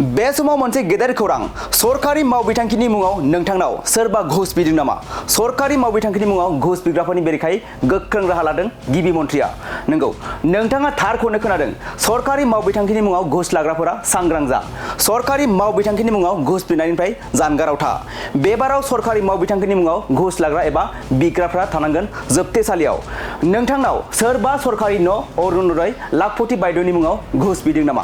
बे समाव मोनसे गेदेर खौरां सरकारि मावबिथांखिनि मुङाव नोंथांनाव सोरबा घुस बिदों नामा? सरकारि मावबिथांखिनि मुङाव घुस बिग्राफोरनि बेरेखायै गोख्रों राहा लादों गिबि मन्थ्रिया। नंगौ, नोंथाङा थारखौनो खोनादों। सरकारि मावबिथांखिनि मुङाव घुस लाग्राफोरा सांग्रां जा। सरकारि मावबिथांखिनि मुङाव घुस बिनायनिफ्राय जानगाराव था। बेबाराव सरकारि मावबिथांखिनि मुङाव घुस लाग्रा एबा बिग्राफ्रा थानांगोन जोबथेसालियाव। नोंथांनाव सोरबा सरकारि न' अरुणोदय लाखपति बायद'नि मुङाव घुस बिदों नामा?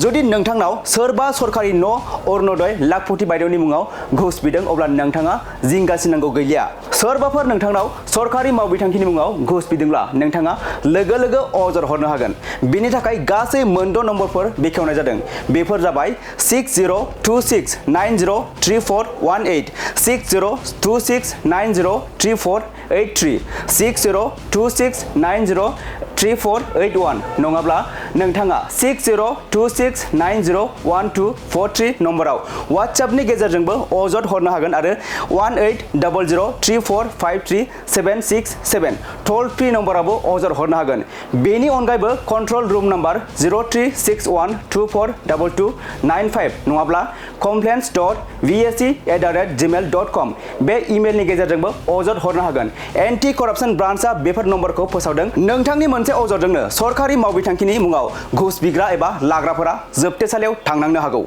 जुदि नोंथांनाव सोरबा सरकारि न' अरुणोदय लाखपति बायद'नि मुङाव घुस बिदों अब्ला नोंथाङा जिंगासिनांगौ गैलिया। सोरबाफोर नोंथांनाव सरकारि मावबिथांखिनि मुङाव घुस बिदोंब्ला नोंथाङा लोगो लोगो अजद हरनो हागोन। बिनि थाखाय गासै मोनद' नम्बरफोर बेखेवनाय जादों। बेफोर जाबाय 6026903418, 6026903483, 6026903481 नङाब्ला नोंथाङा 6026901243 नम्बराव WhatsAppनि गेजेरजोंबो अजद हरनो हागोन आरो 180034533767 टल फ्रि नम्बरावबो अजद हरनो हागोन। बेनि अनगायैबो कन्ट्रल रुम नाम्बार 0361242295 नङाब्ला complaints.vsc@gmail.com बे इमेलनि गेजेरजोंबो अजद हरनो हागोन। एन्टि करापसन ब्रान्चआ बेफोर नम्बरखौ फोसावदों। नोंथांनि मोनसे अजदजोंनो सरकारि मावबिथांखिनि मुङाव घुस बिग्रा एबा लाग्राफोरा जोबथेसालियाव थांनांनो हागौ।